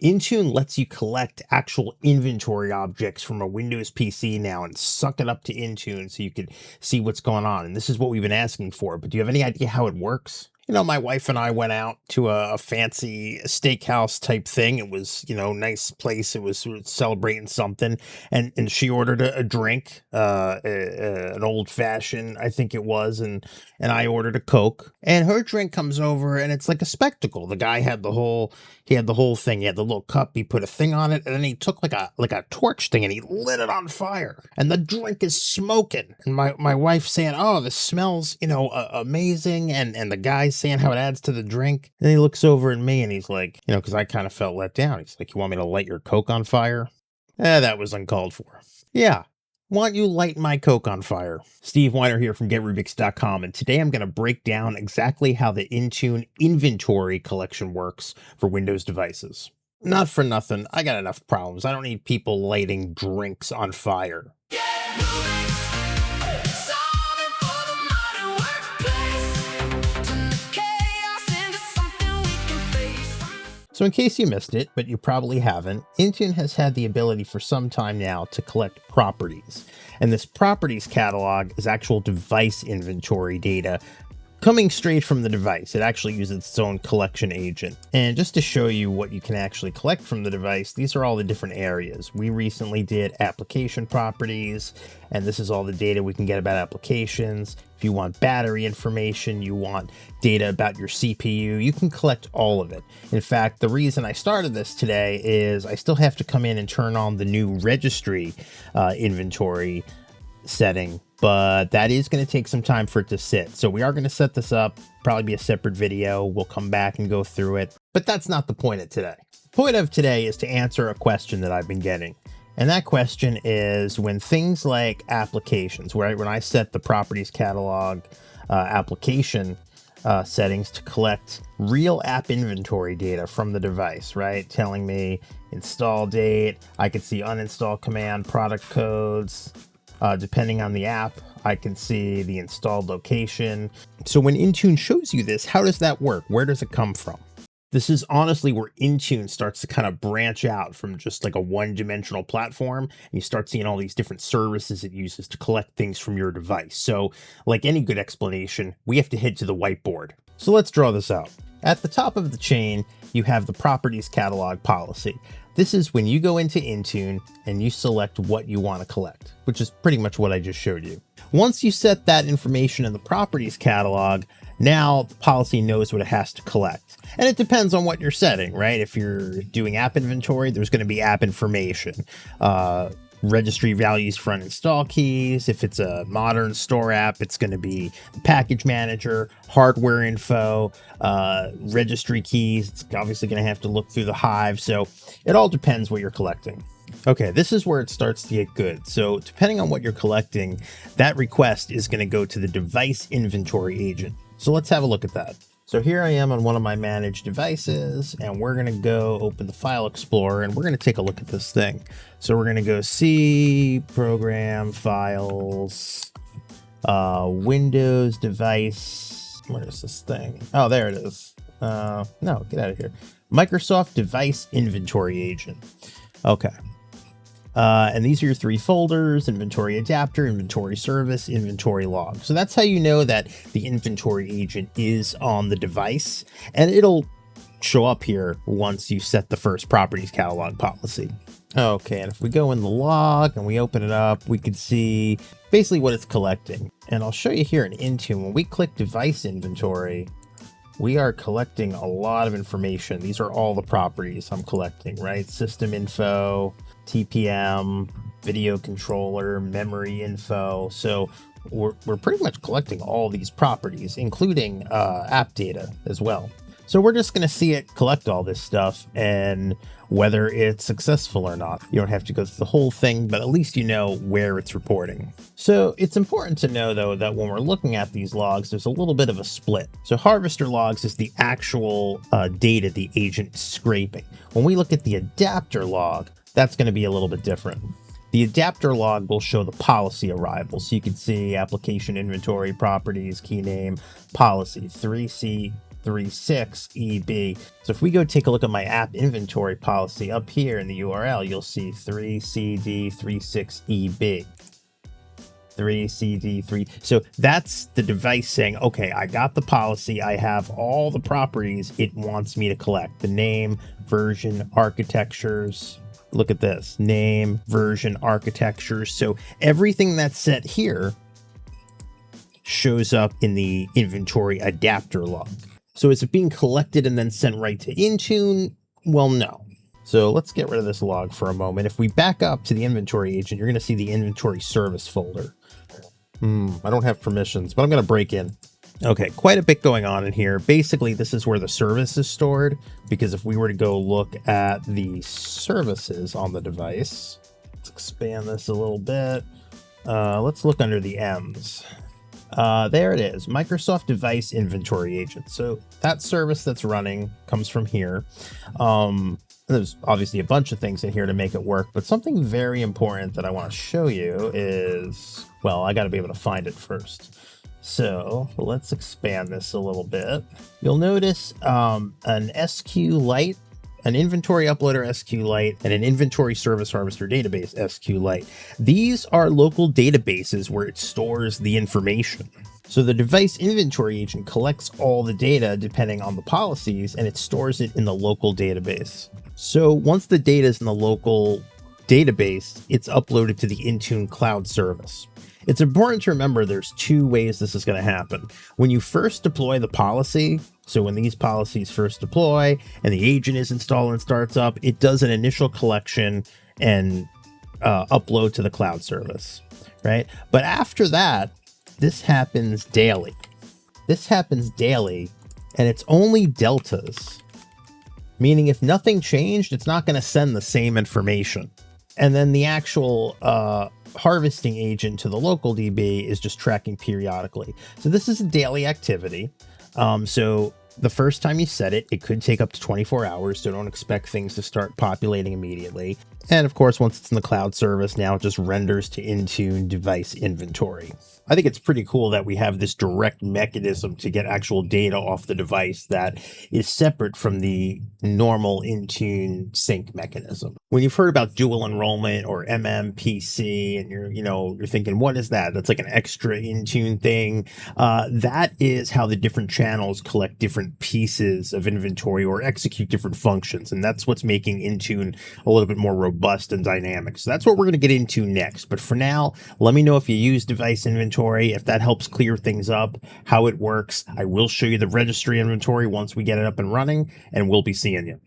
Intune lets you collect actual inventory objects from a Windows PC now and suck it up to Intune so you can see what's going on. And this is what we've been asking for, but do you have any idea how it works? You know, my wife and I went out to a fancy steakhouse type thing. It was, nice place. It was celebrating something, and she ordered a drink, an old fashioned, I think it was, and I ordered a Coke. And her drink comes over, and it's like a spectacle. The guy had he had the whole thing. He had the little cup. He put a thing on it, and then he took like a torch thing and he lit it on fire. And the drink is smoking. And my wife's saying, "Oh, this smells, amazing." And the guy's saying how it adds to the drink. And he looks over at me and he's like, because I kind of felt let down. He's like, "You want me to light your Coke on fire?" That was uncalled for. Yeah. Why don't you light my Coke on fire? Steve Weiner here from GetRubix.com, and today I'm going to break down exactly how the Intune inventory collection works for Windows devices. Not for nothing, I got enough problems. I don't need people lighting drinks on fire. So in case you missed it, but you probably haven't, Intune has had the ability for some time now to collect properties. And this properties catalog is actual device inventory data coming straight from the device. It actually uses its own collection agent. And just to show you what you can actually collect from the device, these are all the different areas. We recently did application properties, and this is all the data we can get about applications. If you want battery information, you want data about your CPU, you can collect all of it. In fact, the reason I started this today is I still have to come in and turn on the new registry inventory setting, but that is going to take some time for it to sit. So we are going to set this up, probably be a separate video. We'll come back and go through it, but that's not the point of today. The point of today is to answer a question that I've been getting. And that question is when things like applications, right? When I set the properties catalog application settings to collect real app inventory data from the device, right? Telling me install date, I can see uninstall command, product codes. Depending on the app, I can see the installed location. So when Intune shows you this, how does that work? Where does it come from? This is honestly where Intune starts to kind of branch out from just like a one-dimensional platform, and you start seeing all these different services it uses to collect things from your device. So like any good explanation, we have to head to the whiteboard. So let's draw this out. At the top of the chain, you have the properties catalog policy. This is when you go into Intune and you select what you want to collect, which is pretty much what I just showed you. Once you set that information in the properties catalog, now the policy knows what it has to collect. And it depends on what you're setting, right? If you're doing app inventory, there's going to be app information, registry values for uninstall keys. If it's a modern store app, it's going to be the package manager, hardware info, registry keys. It's obviously going to have to look through the Hive. So it all depends what you're collecting. Okay, this is where it starts to get good. So depending on what you're collecting, that request is going to go to the device inventory agent. So let's have a look at that. So here I am on one of my managed devices, and we're going to go open the File Explorer, and we're going to take a look at this thing. So we're going to go C, Program, Files, Windows Device. Where is this thing? Oh, there it is. No, get out of here. Microsoft Device Inventory Agent. Okay. And these are your three folders: InventoryAdaptor, InventoryService, InventoryLog. So that's how you know that the inventory agent is on the device, and it'll show up here once you set the first properties catalog policy. Okay, and if we go in the log and we open it up, we can see basically what it's collecting. And I'll show you here in Intune. When we click device inventory, we are collecting a lot of information. These are all the properties I'm collecting, right? System info, TPM, video controller, memory info. So we're pretty much collecting all these properties, including app data as well. So we're just going to see it collect all this stuff and whether it's successful or not. You don't have to go through the whole thing, but at least you know where it's reporting. So it's important to know, though, that when we're looking at these logs, there's a little bit of a split. So Harvester logs is the actual data the agent is scraping. When we look at the adapter log, that's going to be a little bit different. The adapter log will show the policy arrival. So you can see application inventory, properties, key name, policy, 3C, 36EB. So if we go take a look at my app inventory policy up here in the URL, you'll see 3CD36EB. 3CD3. So that's the device saying, okay, I got the policy. I have all the properties it wants me to collect. The name, version, architectures. Look at this, name, version, architectures. So everything that's set here shows up in the InventoryAdaptor.log. So is it being collected and then sent right to Intune? Well, no. So let's get rid of this log for a moment. If we back up to the inventory agent, you're going to see the InventoryService folder. I don't have permissions, but I'm going to break in. Okay, quite a bit going on in here. Basically, this is where the service is stored, because if we were to go look at the services on the device, let's expand this a little bit. Let's look under the M's. There it is, Microsoft Device Inventory Agent. So that service that's running comes from here. There's obviously a bunch of things in here to make it work, but something very important that I want to show you is, well, I got to be able to find it first. So let's expand this a little bit. You'll notice an SQLite, an inventory uploader SQLite, and an inventory service harvester database SQLite. These are local databases where it stores the information. So the device inventory agent collects all the data depending on the policies, and it stores it in the local database. So once the data is in the local database, it's uploaded to the Intune cloud service. It's important to remember there's two ways this is going to happen. When you first deploy the policy, so when these policies first deploy and the agent is installed and starts up, it does an initial collection and upload to the cloud service, right? But after that, this happens daily. This happens daily, and it's only deltas, meaning if nothing changed, it's not going to send the same information. And then the actual harvesting agent to the local DB is just tracking periodically. So this is a daily activity. So the first time you set it, it could take up to 24 hours. So don't expect things to start populating immediately. And of course, once it's in the cloud service, now it just renders to Intune device inventory. I think it's pretty cool that we have this direct mechanism to get actual data off the device that is separate from the normal Intune sync mechanism. When you've heard about dual enrollment or MMPC and you're thinking, what is that? That's like an extra Intune thing. That is how the different channels collect different pieces of inventory or execute different functions. And that's what's making Intune a little bit more robust and dynamic. So that's what we're going to get into next. But for now, let me know if you use device inventory, if that helps clear things up, how it works. I will show you the registry inventory once we get it up and running, and we'll be seeing you.